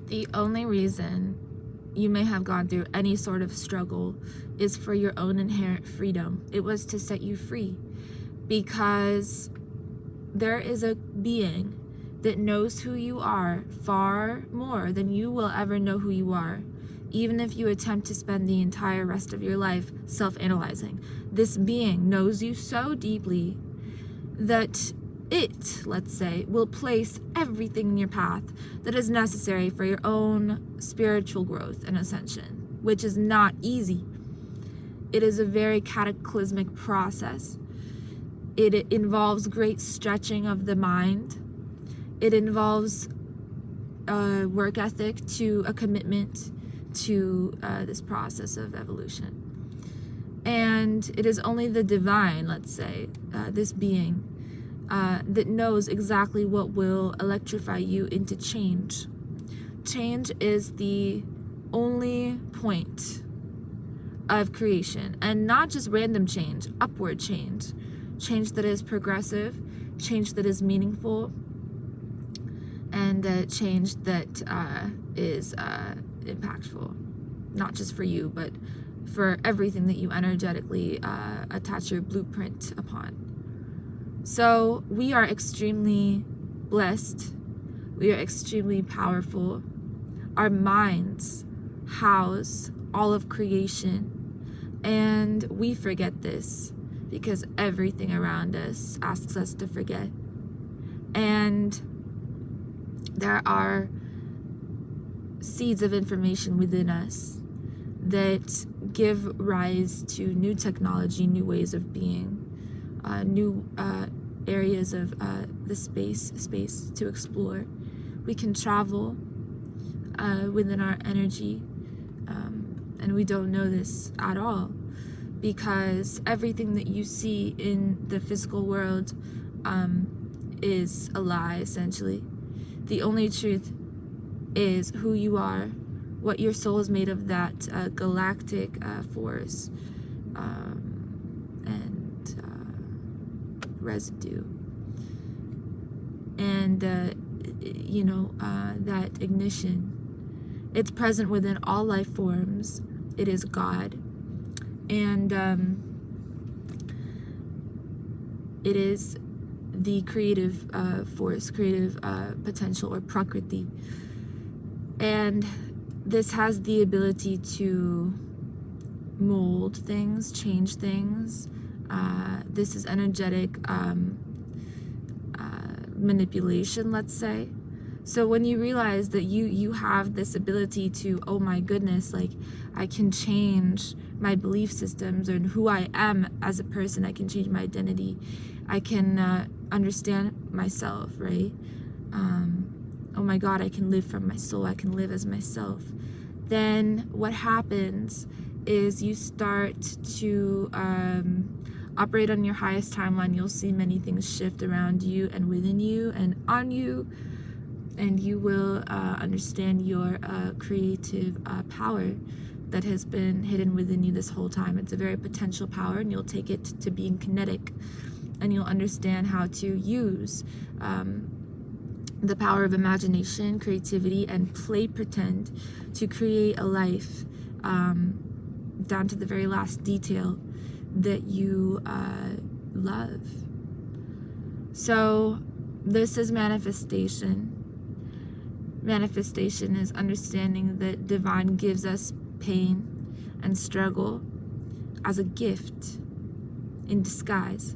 The only reason you may have gone through any sort of struggle is for your own inherent freedom. It was to set you free, because there is a being that knows who you are far more than you will ever know who you are, even if you attempt to spend the entire rest of your life self-analyzing. This being knows you so deeply that it, let's say, will place everything in your path that is necessary for your own spiritual growth and ascension, which is not easy. It is a very cataclysmic process. It involves great stretching of the mind. It involves a work ethic, to a commitment to this process of evolution. And it is only the divine, let's say, this being, that knows exactly what will electrify you into change. Change is the only point of creation, and not just random change, upward change. Change that is progressive, change that is meaningful, and change that is impactful, not just for you, but for everything that you energetically attach your blueprint upon. So we are extremely blessed. We are extremely powerful. Our minds house all of creation, and we forget this because everything around us asks us to forget. And there are seeds of information within us that give rise to new technology, new ways of being, new areas of the space to explore. We can travel within our energy, and we don't know this at all, because everything that you see in the physical world is a lie, essentially. The only truth is who you are, what your soul is made of, that galactic force and residue, and that ignition. It's present within all life forms. It is God, and it is the creative force, creative potential, or prakriti. And this has the ability to mold things, change things. This is energetic manipulation, let's say. So when you realize that you have this ability to, oh my goodness, like, I can change my belief systems and who I am as a person, I can change my identity, I can understand myself, right? Oh my God, I can live from my soul, I can live as myself. Then what happens is you start to operate on your highest timeline. You'll see many things shift around you and within you and on you, and you will understand your creative power that has been hidden within you this whole time. It's a very potential power, and you'll take it to being kinetic, and you'll understand how to use the power of imagination, creativity, and play pretend to create a life down to the very last detail that you love. So this is manifestation. Manifestation is understanding that divine gives us pain and struggle as a gift in disguise.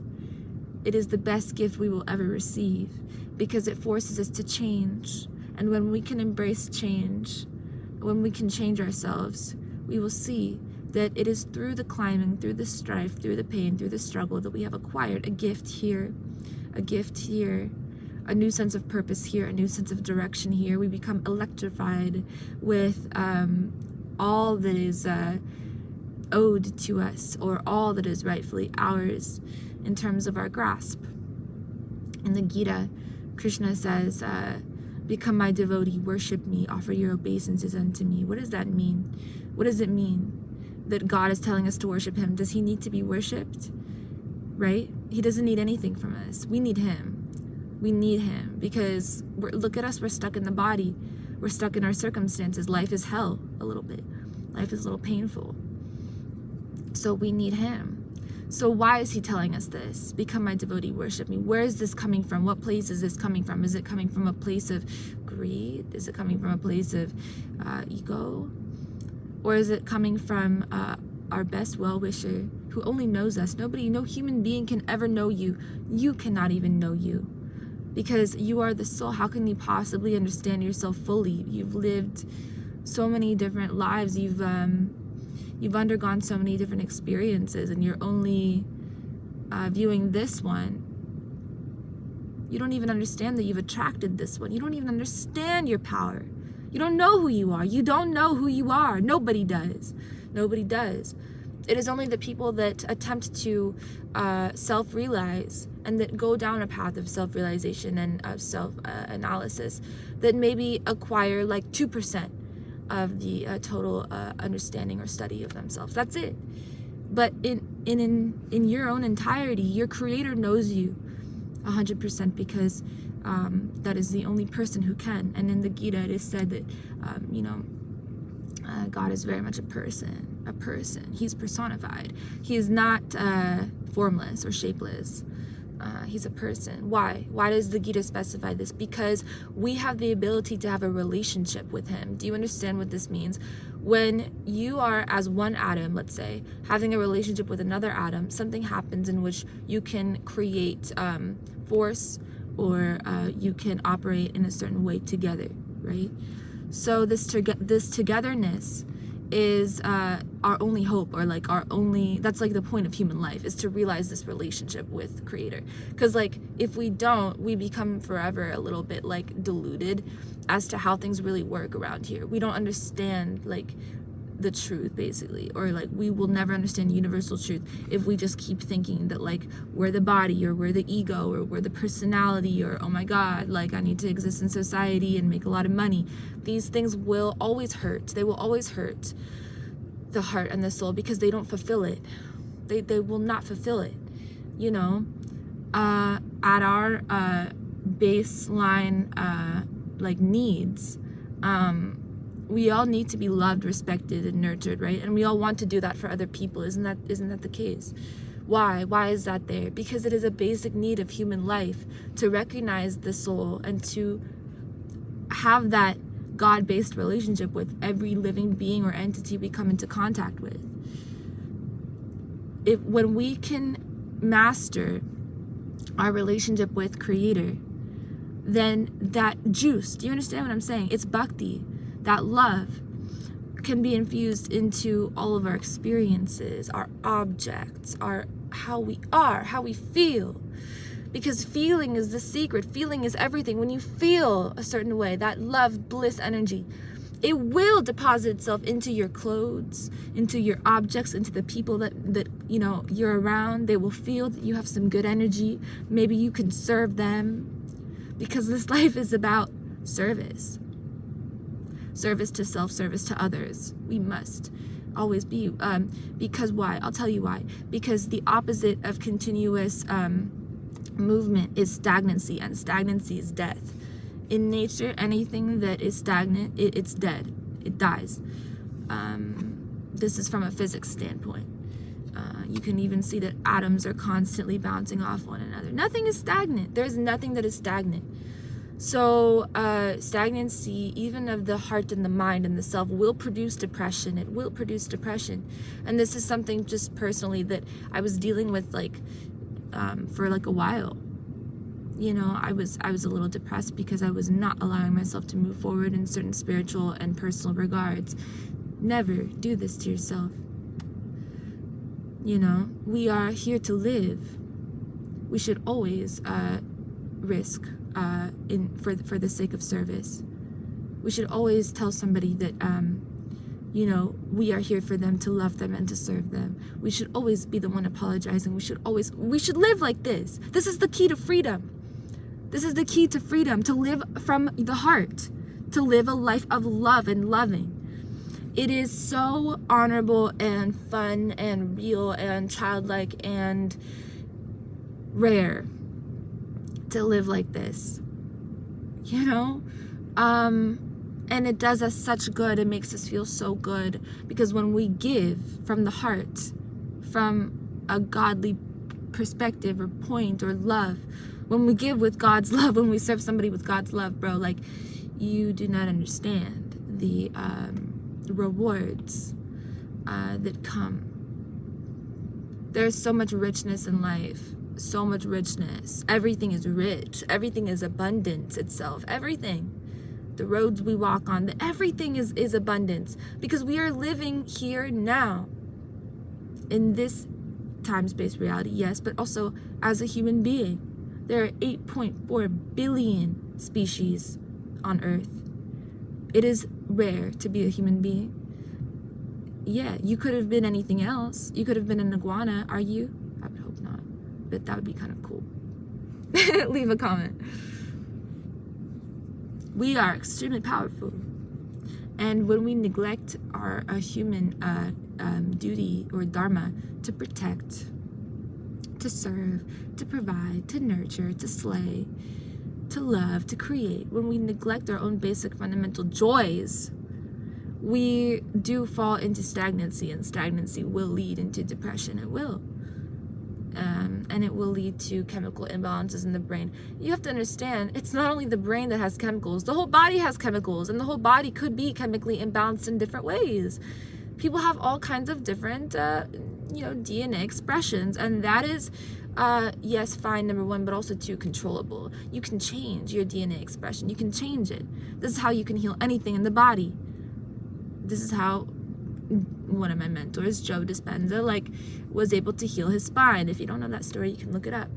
It is the best gift we will ever receive, because it forces us to change. And when we can embrace change, when we can change ourselves, we will see that it is through the climbing, through the strife, through the pain, through the struggle that we have acquired a gift here, a gift here, a new sense of purpose here, a new sense of direction here. We become electrified with all that is owed to us, or all that is rightfully ours in terms of our grasp. In the Gita, Krishna says, become my devotee, worship me, offer your obeisances unto me. What does that mean? What does it mean that God is telling us to worship him? Does he need to be worshipped? Right? He doesn't need anything from us. We need him. We need him, because look at us, we're stuck in the body. we're stuck in our circumstances. Life is hell a little bit. Life is a little painful. So we need him. So why is he telling us this? Become my devotee, worship me. Where is this coming from? What place is this coming from? Is it coming from a place of greed? Is it coming from a place of ego? Or is it coming from our best well-wisher who only knows us? No human being can ever know you. You cannot even know you, because you are the soul. How can you possibly understand yourself fully? You've lived so many different lives. You've undergone so many different experiences, and you're only viewing this one. You don't even understand that you've attracted this one. You don't even understand your power. You don't know who you are. You don't know who you are. Nobody does. Nobody does. It is only the people that attempt to self-realize and that go down a path of self-realization and self-analysis that maybe acquire like 2% of the total understanding or study of themselves. That's it. But in your own entirety, your creator knows you 100%, because that is the only person who can. And in the Gita it is said that God is very much a person. He's personified. He is not formless or shapeless. He's a person. Why does the Gita specify this? Because we have the ability to have a relationship with him. Do you understand what this means? When you are, as one atom, let's say, having a relationship with another atom, something happens in which you can create force, or you can operate in a certain way together, right? So this togetherness is our only hope, or like that's like the point of human life, is to realize this relationship with creator. Because like if we don't, we become forever a little bit like deluded as to how things really work around here. We don't understand like the truth, basically, or like we will never understand universal truth if we just keep thinking that like we're the body, or we're the ego, or we're the personality, or oh my god, like I need to exist in society and make a lot of money. These things will always hurt. They will always hurt the heart and the soul, because they don't fulfill it. They will not fulfill it. At our baseline like needs, we all need to be loved, respected, and nurtured, right? And we all want to do that for other people. Isn't that the case? Why is that there? Because it is a basic need of human life to recognize the soul and to have that God-based relationship with every living being or entity we come into contact with. When we can master our relationship with Creator, then that juice, do you understand what I'm saying? It's bhakti. That love can be infused into all of our experiences, our objects, how we are, how we feel. Because feeling is the secret. Feeling is everything. When you feel a certain way, that love, bliss energy, it will deposit itself into your clothes, into your objects, into the people that you're around. They will feel that you have some good energy. Maybe you can serve them, because this life is about service. Service to self, service to others. We must always be. Because why? I'll tell you why. Because the opposite of continuous movement is stagnancy, and stagnancy is death. In nature, anything that is stagnant, it's dead. It dies. This is from a physics standpoint. You can even see that atoms are constantly bouncing off one another. Nothing is stagnant. There's nothing that is stagnant. So stagnancy, even of the heart and the mind and the self, will produce depression. It will produce depression. And this is something just personally that I was dealing with for like a while. I was a little depressed because I was not allowing myself to move forward in certain spiritual and personal regards. Never do this to yourself. We are here to live. We should always risk for the sake of service. We should always tell somebody that we are here for them, to love them and to serve them. We should always be the one apologizing. We should live like this. This is the key to freedom. This is the key to freedom, to live from the heart, to live a life of love and loving. It is so honorable and fun and real and childlike and rare to live like this. And it does us such good. It makes us feel so good, because when we give from the heart, from a godly perspective or point or love, when we give with God's love, when we serve somebody with God's love, bro, like, you do not understand the rewards that come. There's so much richness in life, so much richness. Everything is rich. Everything is abundance itself. Everything. The roads we walk on, everything is abundance, because we are living here now in this time-space reality, yes, but also as a human being. There are 8.4 billion species on Earth. It is rare to be a human being. Yeah, you could have been anything else. You could have been an iguana. Are you? I would hope not, but that would be kind of cool. Leave a comment. We are extremely powerful, and when we neglect our human duty or dharma to protect, to serve, to provide, to nurture, to slay, to love, to create, when we neglect our own basic fundamental joys, we do fall into stagnancy, and stagnancy will lead into depression. It will. And it will lead to chemical imbalances in the brain. You have to understand, it's not only the brain that has chemicals, the whole body has chemicals, and the whole body could be chemically imbalanced in different ways. People have all kinds of different, DNA expressions, and that is, yes, fine, number one, but also two, controllable. You can change your DNA expression. You can change it. This is how you can heal anything in the body. This is how one of my mentors, Joe Dispenza, was able to heal his spine. If you don't know that story, you can look it up.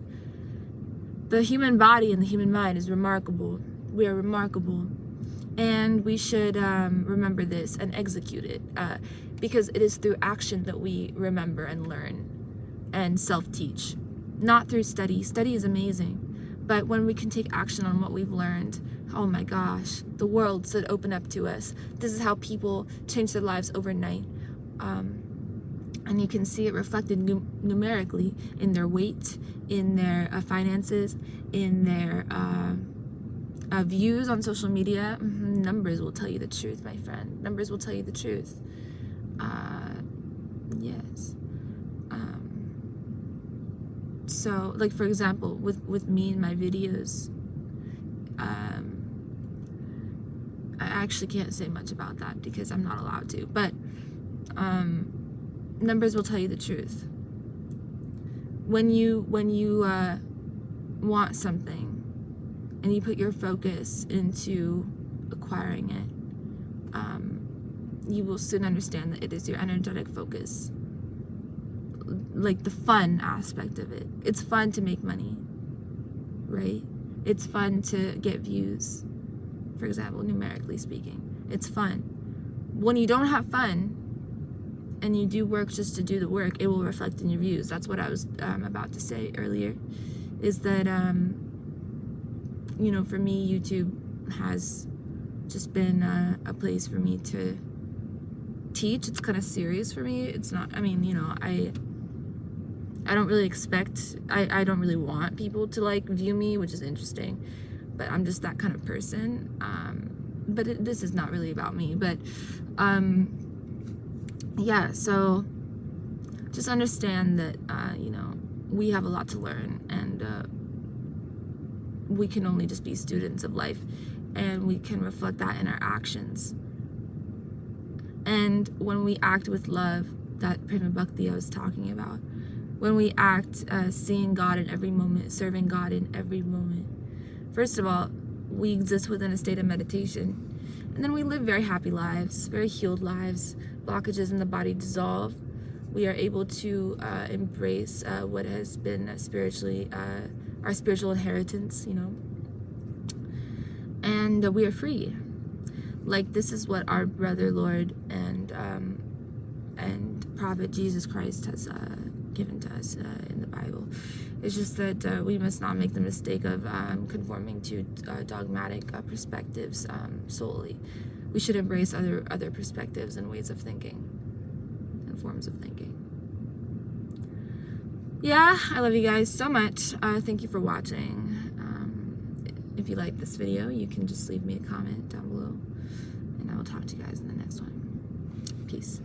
The human body and the human mind is remarkable. We are remarkable. And we should remember this and execute it, because it is through action that we remember and learn and self-teach. Not through study. Study is amazing. But when we can take action on what we've learned, oh my gosh, the world should open up to us. This is how people change their lives overnight. And you can see it reflected numerically in their weight, in their finances, in their views on social media. Numbers will tell you the truth, my friend. Numbers will tell you the truth. Yes. So, for example, with me and my videos, I actually can't say much about that because I'm not allowed to, but numbers will tell you the truth. When you want something and you put your focus into acquiring it, you will soon understand that it is your energetic focus, the fun aspect of it. It's fun to make money, right? It's fun to get views, for example, numerically speaking. It's fun. When you don't have fun and you do work just to do the work, it will reflect in your views. That's what I was about to say earlier, is that, for me, YouTube has just been a place for me to teach. It's kind of serious for me. It's not, I don't really expect, I don't really want people to view me, which is interesting, but I'm just that kind of person. But this is not really about me, but yeah, so just understand that we have a lot to learn, and we can only just be students of life, and we can reflect that in our actions. And when we act with love, that Prema Bhakti I was talking about, when we act seeing God in every moment, serving God in every moment, first of all, we exist within a state of meditation, and then we live very happy lives, very healed lives. Blockages in the body dissolve. We are able to embrace what has been spiritually our spiritual inheritance, and we are free. This is what our brother, Lord, and Prophet Jesus Christ has given to us in the Bible. It's just that we must not make the mistake of conforming to dogmatic perspectives solely. We should embrace other perspectives and ways of thinking and forms of thinking. Yeah, I love you guys so much. Thank you for watching. If you like this video, you can just leave me a comment down below. will talk to you guys in the next one. Peace.